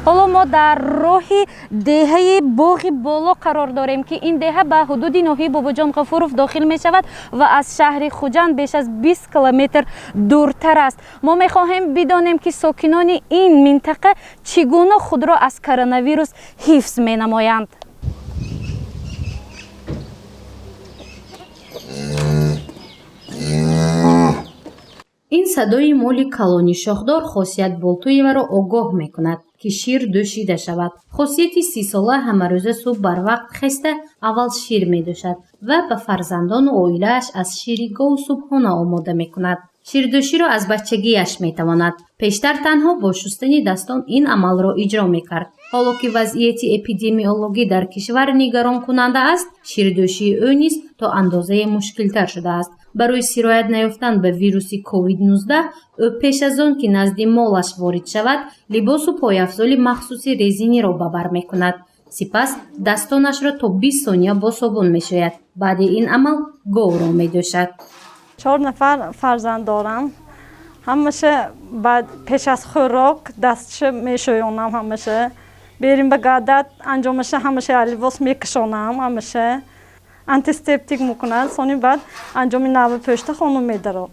ҳоло мо дар роҳи деҳаи боғи боло қарор дорем ки ин деҳа ба ҳудуди ноҳияи Бобоҷон Ғафуров дохил мешавад ва аз шаҳри Хуҷанд беш аз 20 километр дуртар аст. мо мехоҳем бидонем ки сокинони ин минтақа чӣ гуна худро аз коронавирус ҳифз менамоянд. ин садои моли калони шохдор хосият Болтуеваро огоҳ мекунад ки шир дӯшида шавад. Хосияти 30-сола ҳамарӯза субҳ барвақт хеста аввал шир медӯшад ва ба фарзандону оилааш аз шири гову субҳона омода мекунад. Ширдӯширо аз бачагиаш метавонад. Пештар танҳо бо шустани дастон ин амалро иҷро мекард. ҳоло ки вазъияти эпидемиологӣ дар кишвар нигаронкунанда аст, ширдӯшии ӯ низ то андозае мушкилтар шудааст. барои сироят наёфтан ба вируси COVID-19 ӯ пеш аз он ки назди молаш ворид шавад, либосу пойафзоли махсуси резиниро ба бар мекунад. сипас дастонашро то 20 сония бо собун мешӯяд. баъди ин амал говро медӯшад. 4 нафар фарзанд дорам. ҳамаша пеш аз хӯрок дастша мешӯёнам. ҳамаша берим ба гадат анҷомаша ҳамаша либос мекашонам. ҳамаша антисептик мекунад. сони баъд анҷоми нави пӯшта хонум медарад.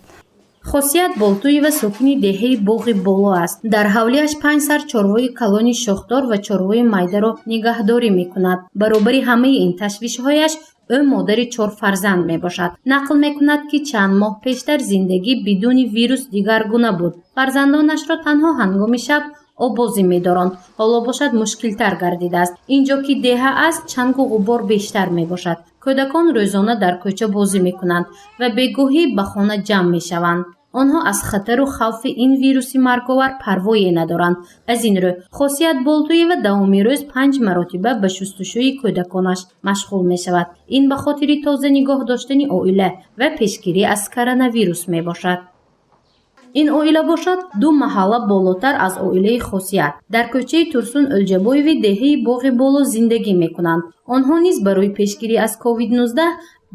хосият Болтуева сокини деҳаи боғи боло аст. дар ҳавлияш 5 сар чорвои калони шохдор ва чорвои майдаро нигаҳдорӣ мекунад. баробари ҳамаи ин ташвишҳояш ӯ модари 4 фарзанд мебошад. нақл мекунад ки чанд моҳ пештар зиндагӣ бидуни вирус дигар гуна буд. фарзандонашро танҳо ҳангоми шаб обозӣ медоронд. ҳоло бошад мушкилтар гардидааст. ин ҷо ки деҳа аст, чангу ғубор бештар мебошад. кӯдакон рӯзона дар кӯча бозӣ мекунанд ва бегоҳӣ ба хона ҷамъ мешаванд. онҳо аз хатару хавфи ин вируси марговар парвое надоранд. аз ин рӯ хосият Болтуева давоми рӯз 5 маротиба ба шустушӯи кӯдаконаш машғул мешавад. ин ба хотири тоза нигоҳ доштани оила ва пешгирӣ аз коронавирус мебошад. ин оила бошад 2 маҳалла болотар аз оилаи хосият. дар кӯчаи Турсун Ӯлҷабоеви деҳаи боғи боло зиндагӣ мекунанд. онҳо низ барои пешгирӣ аз COVID-19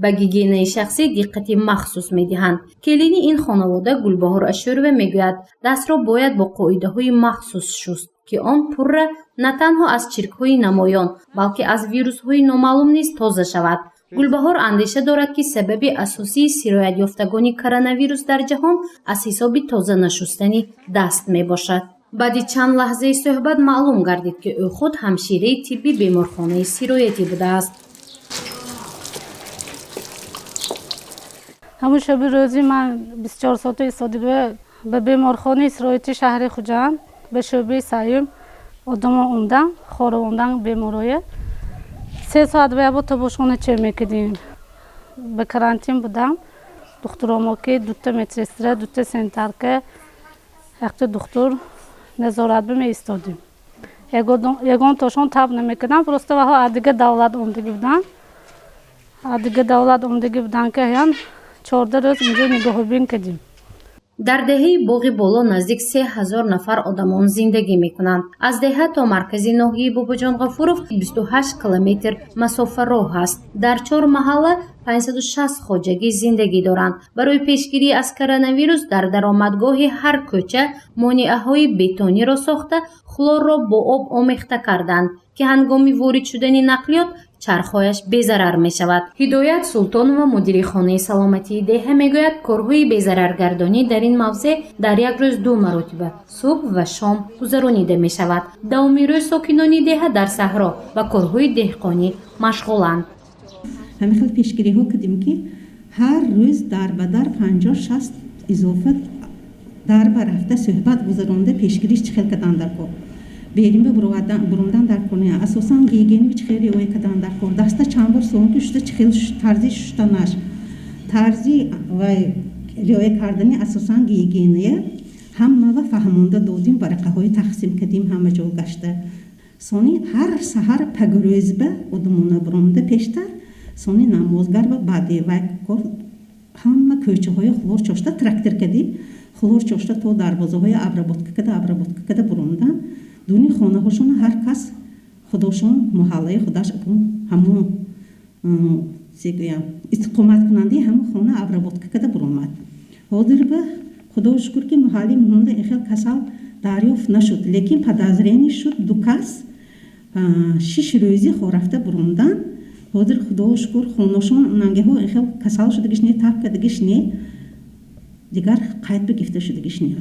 ба гигиенаи шахсӣ диққати махсус медиҳанд. келини ин хонавода Гулбаҳор Ашурова мегӯяд, дастро бояд бо қоидаҳои махсус шуст, ки он пурра на танҳо аз чиркҳои намоён, балки аз вирусҳои номаълум низ тоза шавад. Гулбаҳор андеша дорад ки сабаби асосии сироятёфтагони коронавирус дар ҷаҳон аз ҳисоби тоза нашустани даст мебошад. баъди чанд лаҳзаи суҳбат маълум гардид ки ӯ худ ҳамшираи тибби беморхонаи сироятӣ будааст. ҳамун шаби рӯзи ман 24 соати истодиба ба беморхонаи сироятии шаҳри Хуҷанд ба шӯъбаи саюм одамон омдан хоравондан бемороя 3 соат ба яба табошхона чӣ мекардем. ба карантин будам. духтуромоки 2 медсестра 2 санитарка 1 доктор назорат меистодем. ягон тошон таб намекардам. просто ваҳо аз дига давлат омдагӣ буданд. аз дига давлат омдагӣ буданд ки ҳаян 14 рӯз инҷо нигоҳубин кардем. дар деҳаи боғи боло наздик 3000 нафар одамон зиндагӣ мекунанд. аз деҳа то маркази ноҳияи Бобоҷон Ғафуров 28 километр масофа роҳ аст. дар 4 маҳалла 560 хоҷагӣ зиндагӣ доранд. барои пешгирӣ аз коронавирус дар даромадгоҳи ҳар кӯча монеаҳои бетониро сохта хлорро бо об омехта карданд, ки ҳангоми ворид шудани нақлиёт чархҳояш безарар мешавад. ҳидоят Султонова мудири хонаи саломатии деҳа мегӯяд, корҳои безараргардонӣ дар ин мавзеъ дар як рӯз 2 маротиба субҳ ва шом гузаронида мешавад. давоми рӯз сокинони деҳа дар саҳро ва корҳои деҳқонӣ машғуланд. ҳамин хел пешгириҳо кардем ки ҳар рӯз дар ба дар 50-60 изофа дар ба рафта суҳбат гузаронда пешгириш чӣ хел кардан дар кор. берим ба бурондан дар кор не асосан гигиенаи чӣ хел риоя кардан дар кор. даста чанд бор соати шуда чӣ хел тарзи шуштанаш тарзи ва риоя кардани асосан гигиеная ҳама ва фаҳмонда додим варақаҳои тақсим кардим ҳама ҷо гашта. сони ҳар саҳар пагрӯзба одамона буронда пештар сони намозгар ва баъди вай кор ҳама кӯчаҳои хлор чошта трактор кардем. хлор чошта то дарвозаҳои обработка када бурондан дуни хонаҳошона ҳар кас худошон муҳаллаи худаш ҳамун истиқоматкунандаи ҳамун хона обработка када буромад. ҳозир ба худо шукр ки муҳалли мунда ин хел касал дарёфт нашуд, лекин подозрение шуд ду кас 6 рӯзи хорафта бурундан. ҳозир худоро шукр хонашон нангеҳо хел касал шудагишне, таб кардагишне, дигар қайд бигифта шудагишне.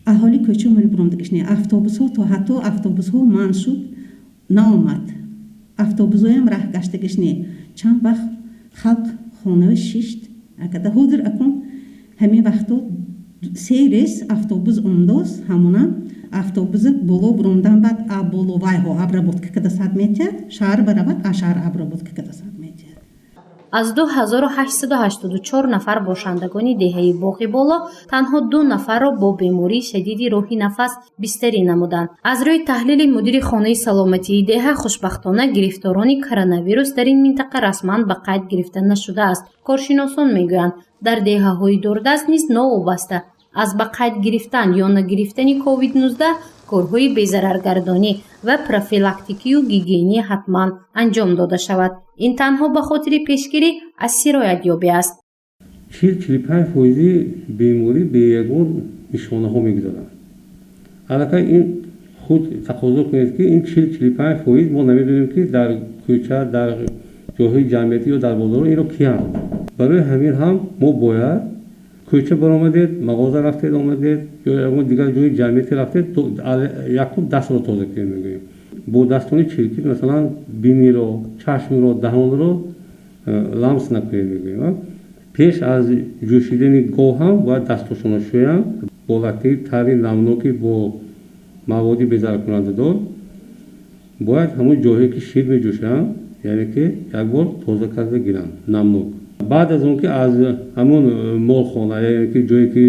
аҳоли кӯча мӯл бурундагишне, автобусҳо то ҳатто автобусҳо манъ шуд, наомад. автобусҳоям раҳ гаштагишне, чанд вақт халқ хонаи шишт акада. ҳозир акун ҳамин вақто 3 рейс автобус умдоз, ҳамонам автобуси боло бурундан баъд боловайҳо обработка када сад метиҳад, шаҳр баравад, шаҳр обработка када сад метиҳад. аз 2884 нафар бошандагони деҳаи Боғи Боло танҳо 2 нафарро бо бемории шадиди роҳи нафас бистарӣ намуданд. аз рӯи таҳлили мудири хонаи саломатии деҳа, хушбахтона гирифторони коронавирус дар ин минтақа расман ба қайд гирифта нашудааст. коршиносон мегӯянд, дар деҳаҳои дурдаст низ новобаста аз ба қайд гирифтан ё нагирифтани COVID-19 корҳои безараргардонӣ ва профилактикию гигиенӣ ҳатман анҷом дода шавад. ин танҳо ба хотири пешгирӣ аз сироятёбӣ аст. 40-45% беморӣ бе ягон нишонаҳо мегузаранд. аллакай ин худ тақозо кунед ки ин 40-45% мо намедонем ки дар кӯча, дар ҷойҳои ҷамъиятӣ ё дар бозорҳо инро киянд. барои ҳамин ҳам мо бояд кӯча баромадед, мағоза рафтед омадед ё ягон дигар ҷойи ҷамъиятӣ рафтед, якум дастро тоза кунед мегӯем. бо дастони чиркӣ масалан биниро, чашмро, даҳонро ламс накунед мегӯем. пеш аз ҷӯшидани гоҳ ҳам бояд дастошонро шӯянд бо латтаи тари намноки бо маводи безараркунандадор. бояд ҳамон ҷойҳое ки шир меҷӯшанд, яъне ки як бор тоза карда гиранд, намнок. баъд аз он ки аз ҳамон молхона, яъне ки ҷое ки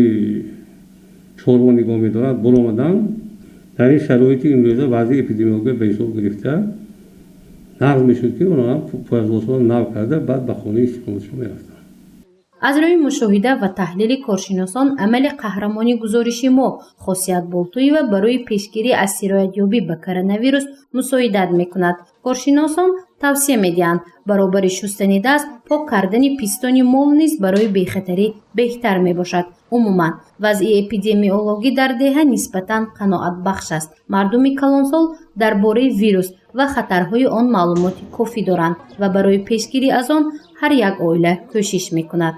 чорво нигоҳ медорад баромаданд, дар ин шароити имрӯза вазъи эпидемиология ба ҳисоб гирифта нағз мешуд ки онҳо производстворо нав карда баъд ба хонаи истиқоматшон мерафтанд. аз рӯи мушоҳида ва таҳлили коршиносон, амали қаҳрамони гузориши мо Хосият Болтуева барои пешгирӣ аз сироятёбӣ ба коронавирус мусоидат мекунад. коршиносон тавсия медиҳанд баробари шустани даст, пок кардани пистони мол низ барои бехатарӣ беҳтар мебошад. умуман вазъи эпидемиологӣ дар деҳа нисбатан қаноатбахш аст. мардуми калонсол дар бораи вирус ва хатарҳои он маълумоти кофӣ доранд ва барои пешгирӣ аз он ҳар як оила кӯшиш мекунад.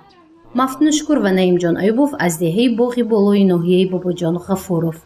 мафтунушкур ва Наимҷон Айюбов аз деҳаи Боғи Болои ноҳияи Бобоҷон Ғафуров.